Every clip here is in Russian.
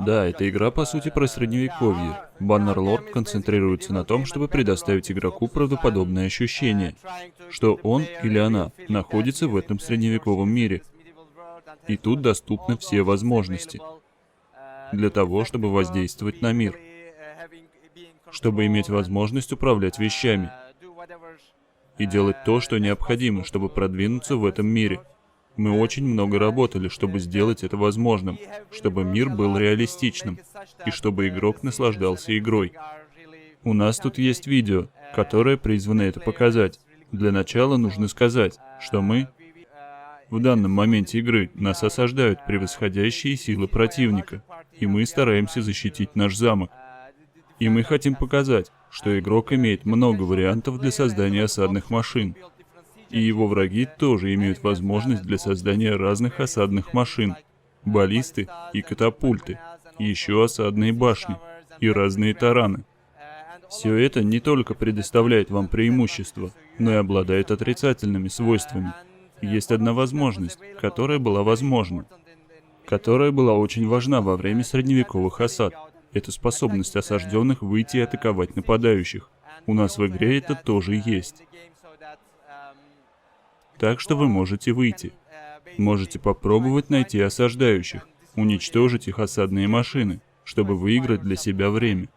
Да, эта игра по сути про средневековье. Баннерлорд концентрируется на том, чтобы предоставить игроку правдоподобное ощущение, что он или она находится в этом средневековом мире. И тут доступны все возможности для того, чтобы воздействовать на мир, чтобы иметь возможность управлять вещами и делать то, что необходимо, чтобы продвинуться в этом мире. Мы очень много работали, чтобы сделать это возможным, чтобы мир был реалистичным, и чтобы игрок наслаждался игрой. У нас тут есть видео, которое призвано это показать. Для начала нужно сказать, что в данном моменте игры нас осаждают превосходящие силы противника, и мы стараемся защитить наш замок. И мы хотим показать, что игрок имеет много вариантов для создания осадных машин. И его враги тоже имеют возможность для создания разных осадных машин, баллисты и катапульты, и еще осадные башни и разные тараны. Все это не только предоставляет вам преимущества, но и обладает отрицательными свойствами. Есть одна возможность, которая была возможна, которая была очень важна во время средневековых осад. Это способность осажденных выйти и атаковать нападающих. У нас в игре это тоже есть. Так что вы можете выйти. Можете попробовать найти осаждающих, уничтожить их осадные машины, чтобы выиграть для себя время.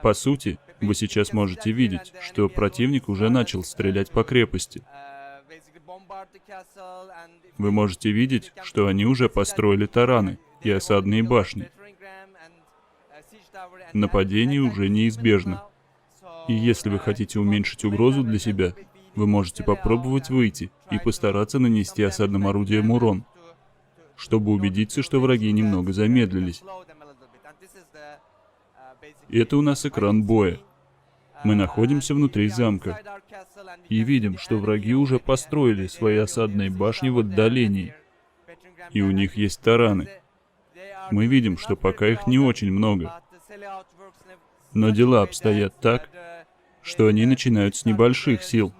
По сути, вы сейчас можете видеть, что противник уже начал стрелять по крепости. Вы можете видеть, что они уже построили тараны и осадные башни. Нападение уже неизбежно. И если вы хотите уменьшить угрозу для себя, вы можете попробовать выйти и постараться нанести осадным орудием урон, чтобы убедиться, что враги немного замедлились. Это у нас экран боя. Мы находимся внутри замка и видим, что враги уже построили свои осадные башни в отдалении, и у них есть тараны. Мы видим, что пока их не очень много, но дела обстоят так, что они начинают с небольших сил,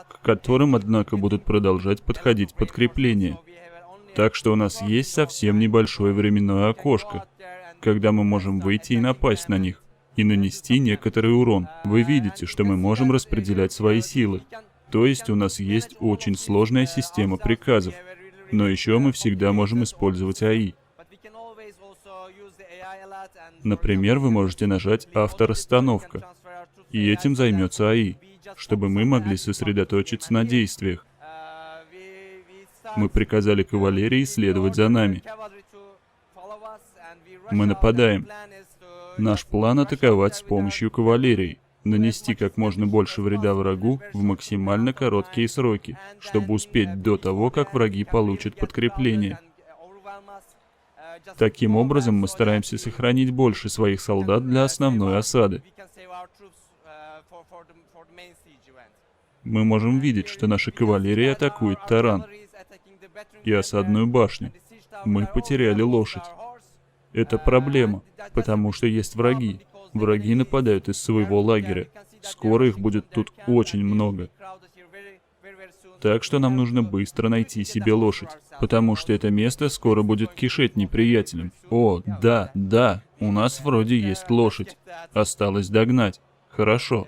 к которым, однако, будут продолжать подходить подкрепления. Так что у нас есть совсем небольшое временное окошко, когда мы можем выйти и напасть на них, и нанести некоторый урон. Вы видите, что мы можем распределять свои силы. То есть у нас есть очень сложная система приказов. Но еще мы всегда можем использовать АИ. Например, вы можете нажать «Авторасстановка», и этим займется АИ, чтобы мы могли сосредоточиться на действиях. Мы приказали кавалерии следовать за нами. Мы нападаем. Наш план — атаковать с помощью кавалерии, нанести как можно больше вреда врагу в максимально короткие сроки, чтобы успеть до того, как враги получат подкрепление. Таким образом, мы стараемся сохранить больше своих солдат для основной осады. Мы можем видеть, что наша кавалерия атакует таран и осадную башню. Мы потеряли лошадь. Это проблема, потому что есть враги. Враги нападают из своего лагеря. Скоро их будет тут очень много. Так что нам нужно быстро найти себе лошадь, потому что это место скоро будет кишеть неприятелем. О, да, у нас вроде есть лошадь. Осталось догнать. Хорошо.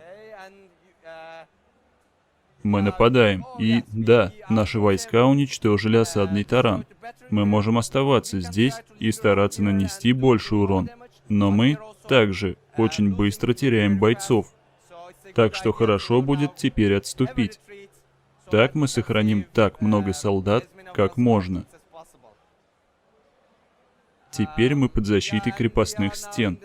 Мы нападаем, и да, наши войска уничтожили осадный таран. Мы можем оставаться здесь и стараться нанести больше урон. Но мы также очень быстро теряем бойцов. Так что хорошо будет теперь отступить. Так мы сохраним так много солдат, как можно. Теперь мы под защитой крепостных стен.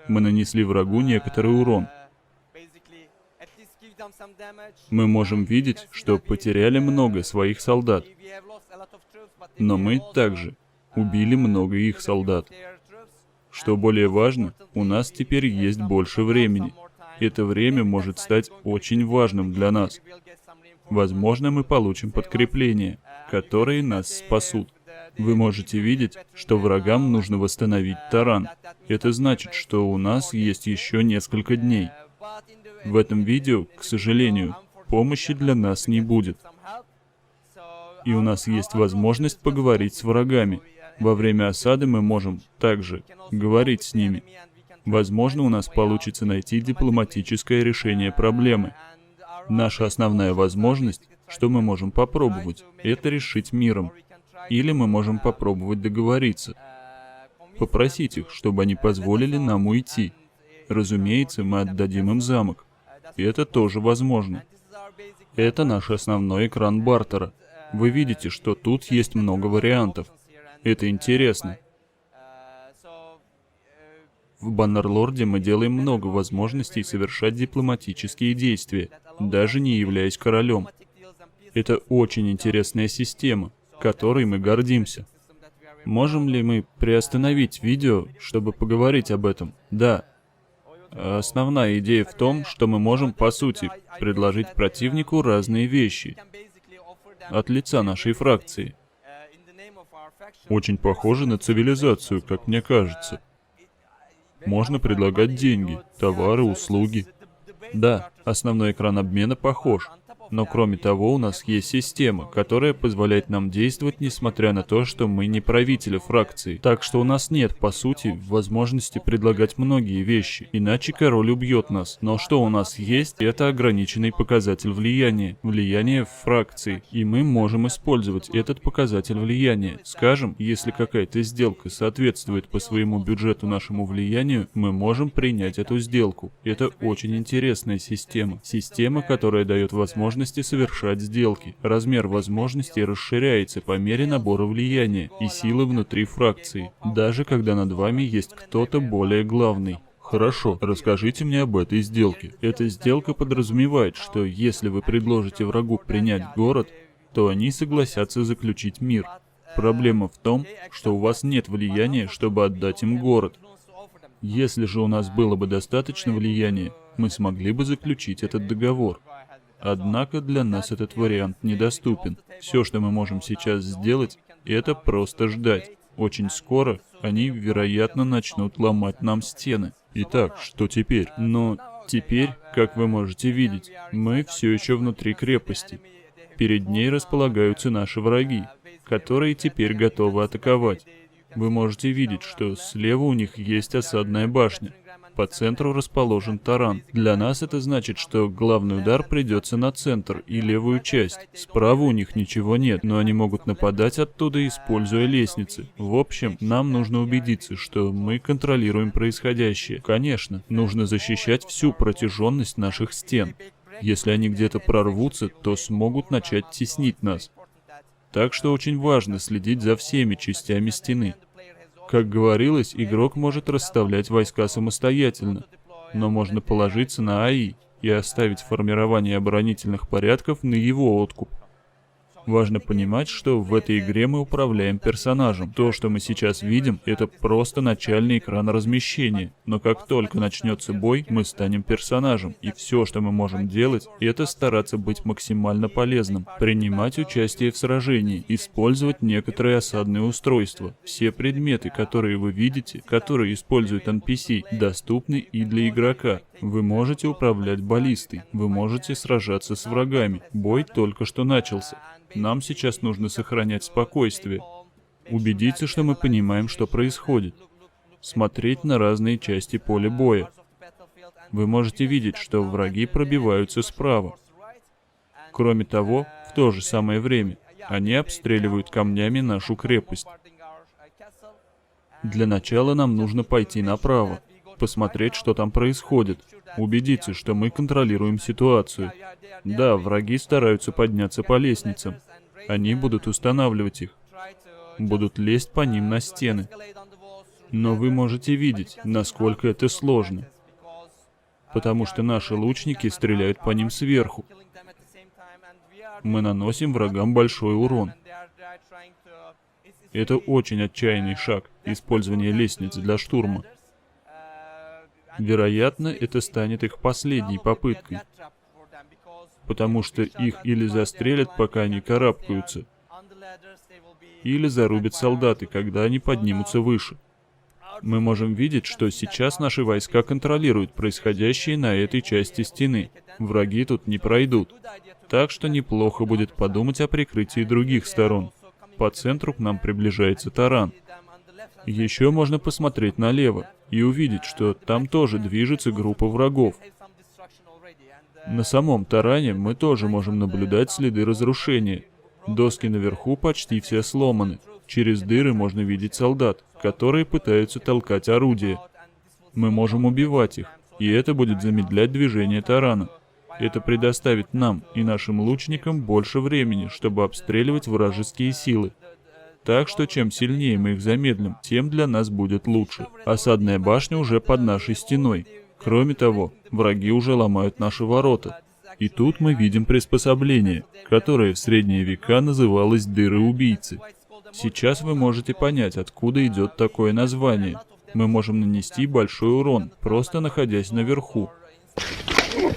Мы нанесли врагу некоторый урон. Мы можем видеть, что потеряли много своих солдат. Но мы также убили много их солдат. Что более важно, у нас теперь есть больше времени. Это время может стать очень важным для нас. Возможно, мы получим подкрепления, которые нас спасут. Вы можете видеть, что врагам нужно восстановить таран. Это значит, что у нас есть еще несколько дней. В этом видео, к сожалению, помощи для нас не будет. И у нас есть возможность поговорить с врагами. Во время осады мы можем также говорить с ними. Возможно, у нас получится найти дипломатическое решение проблемы. Наша основная возможность, что мы можем попробовать, это решить миром. Или мы можем попробовать договориться. Попросить их, чтобы они позволили нам уйти. Разумеется, мы отдадим им замок. И это тоже возможно. Это наш основной экран бартера. Вы видите, что тут есть много вариантов. Это интересно. В Баннерлорде мы делаем много возможностей совершать дипломатические действия, даже не являясь королем. Это очень интересная система, которой мы гордимся. Можем ли мы приостановить видео, чтобы поговорить об этом? Да. Основная идея в том, что мы можем, по сути, предложить противнику разные вещи от лица нашей фракции. Очень похоже на цивилизацию, как мне кажется. Можно предлагать деньги, товары, услуги. Да, основной экран обмена похож. Но кроме того, у нас есть система, которая позволяет нам действовать, несмотря на то, что мы не правители фракции. Так что у нас нет, по сути, возможности предлагать многие вещи, иначе король убьет нас. Но что у нас есть, это ограниченный показатель влияния. Влияние в фракции. И мы можем использовать этот показатель влияния. Скажем, если какая-то сделка соответствует по своему бюджету нашему влиянию, мы можем принять эту сделку. Это очень интересная система. Система, которая дает возможность совершать сделки. Размер возможностей расширяется по мере набора влияния и силы внутри фракции, даже когда над вами есть кто-то более главный. Хорошо, расскажите мне об этой сделке. Эта сделка подразумевает, что если вы предложите врагу принять город, то они согласятся заключить мир. Проблема в том, что у вас нет влияния, чтобы отдать им город. Если же у нас было бы достаточно влияния, мы смогли бы заключить этот договор. Однако для нас этот вариант недоступен. Все, что мы можем сейчас сделать, это просто ждать. Очень скоро они, вероятно, начнут ломать нам стены. Итак, что теперь? Но теперь, как вы можете видеть, мы все еще внутри крепости. Перед ней располагаются наши враги, которые теперь готовы атаковать. Вы можете видеть, что слева у них есть осадная башня. По центру расположен таран. Для нас это значит, что главный удар придется на центр и левую часть. Справа у них ничего нет, но они могут нападать оттуда, используя лестницы. В общем, нам нужно убедиться, что мы контролируем происходящее. Конечно, нужно защищать всю протяженность наших стен. Если они где-то прорвутся, то смогут начать теснить нас. Так что очень важно следить за всеми частями стены. Как говорилось, игрок может расставлять войска самостоятельно, но можно положиться на АИ и оставить формирование оборонительных порядков на его откуп. Важно понимать, что в этой игре мы управляем персонажем. То, что мы сейчас видим, это просто начальный экран размещения. Но как только начнется бой, мы станем персонажем. И все, что мы можем делать, это стараться быть максимально полезным. Принимать участие в сражении, использовать некоторые осадные устройства. Все предметы, которые вы видите, которые используют NPC, доступны и для игрока. Вы можете управлять баллистой, вы можете сражаться с врагами. Бой только что начался. Нам сейчас нужно сохранять спокойствие. Убедиться, что мы понимаем, что происходит. Смотреть на разные части поля боя. Вы можете видеть, что враги пробиваются справа. Кроме того, в то же самое время, они обстреливают камнями нашу крепость. Для начала нам нужно пойти направо, посмотреть, что там происходит, убедиться, что мы контролируем ситуацию. Да, враги стараются подняться по лестницам. Они будут устанавливать их, будут лезть по ним на стены. Но вы можете видеть, насколько это сложно, потому что наши лучники стреляют по ним сверху. Мы наносим врагам большой урон. Это очень отчаянный шаг, использование лестниц для штурма. Вероятно, это станет их последней попыткой, потому что их или застрелят, пока они карабкаются, или зарубят солдаты, когда они поднимутся выше. Мы можем видеть, что сейчас наши войска контролируют происходящее на этой части стены. Враги тут не пройдут. Так что неплохо будет подумать о прикрытии других сторон. По центру к нам приближается таран. Еще можно посмотреть налево и увидеть, что там тоже движется группа врагов. На самом таране мы тоже можем наблюдать следы разрушения. Доски наверху почти все сломаны. Через дыры можно видеть солдат, которые пытаются толкать орудия. Мы можем убивать их, и это будет замедлять движение тарана. Это предоставит нам и нашим лучникам больше времени, чтобы обстреливать вражеские силы. Так что чем сильнее мы их замедлим, тем для нас будет лучше. Осадная башня уже под нашей стеной. Кроме того, враги уже ломают наши ворота. И тут мы видим приспособление, которое в средние века называлось «дыры-убийцы». Сейчас вы можете понять, откуда идет такое название. Мы можем нанести большой урон, просто находясь наверху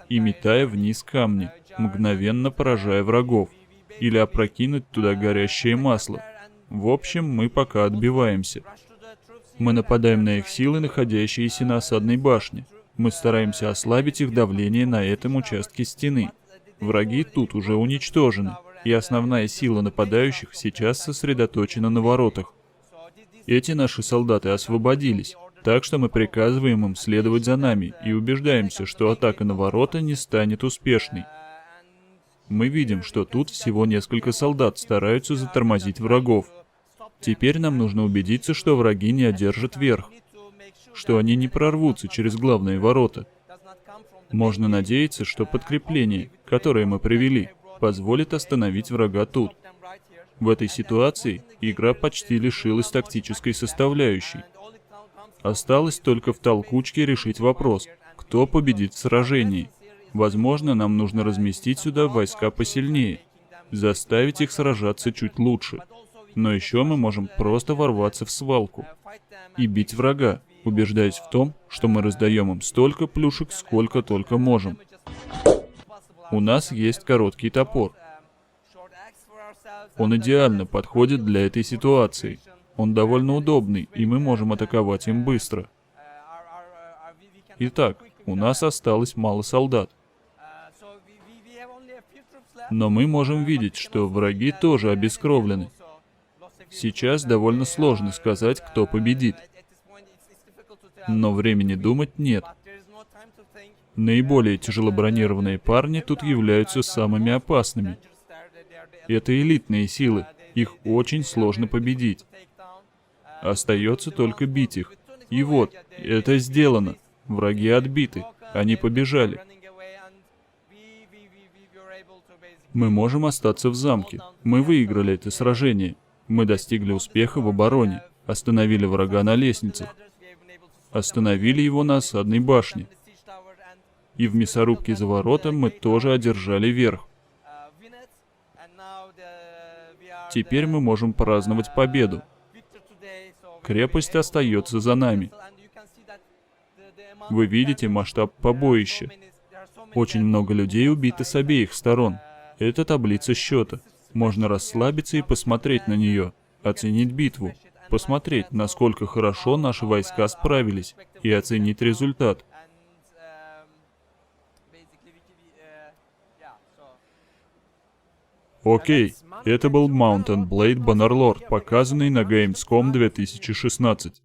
и метая вниз камни, мгновенно поражая врагов, или опрокинуть туда горящее масло. В общем, мы пока отбиваемся. Мы нападаем на их силы, находящиеся на осадной башне. Мы стараемся ослабить их давление на этом участке стены. Враги тут уже уничтожены, и основная сила нападающих сейчас сосредоточена на воротах. Эти наши солдаты освободились, так что мы приказываем им следовать за нами и убеждаемся, что атака на ворота не станет успешной. Мы видим, что тут всего несколько солдат стараются затормозить врагов. Теперь нам нужно убедиться, что враги не одержат верх, что они не прорвутся через главные ворота. Можно надеяться, что подкрепление, которое мы привели, позволит остановить врага тут. В этой ситуации игра почти лишилась тактической составляющей. Осталось только в толкучке решить вопрос, кто победит в сражении. Возможно, нам нужно разместить сюда войска посильнее, заставить их сражаться чуть лучше. Но еще мы можем просто ворваться в свалку и бить врага, убеждаясь в том, что мы раздаем им столько плюшек, сколько только можем. У нас есть короткий топор. Он идеально подходит для этой ситуации. Он довольно удобный, и мы можем атаковать им быстро. Итак, у нас осталось мало солдат. Но мы можем видеть, что враги тоже обескровлены. Сейчас довольно сложно сказать, кто победит. Но времени думать нет. Наиболее тяжелобронированные парни тут являются самыми опасными. Это элитные силы, их очень сложно победить. Остается только бить их. И вот, это сделано. Враги отбиты, они побежали. Мы можем остаться в замке. Мы выиграли это сражение. Мы достигли успеха в обороне, остановили врага на лестницах, остановили его на осадной башне. И в мясорубке за воротом мы тоже одержали верх. Теперь мы можем праздновать победу. Крепость остается за нами. Вы видите масштаб побоища. Очень много людей убито с обеих сторон. Это таблица счета. Можно расслабиться и посмотреть на нее, оценить битву, посмотреть, насколько хорошо наши войска справились, и оценить результат. Окей, это был Mount & Blade Bannerlord, показанный на Gamescom 2016.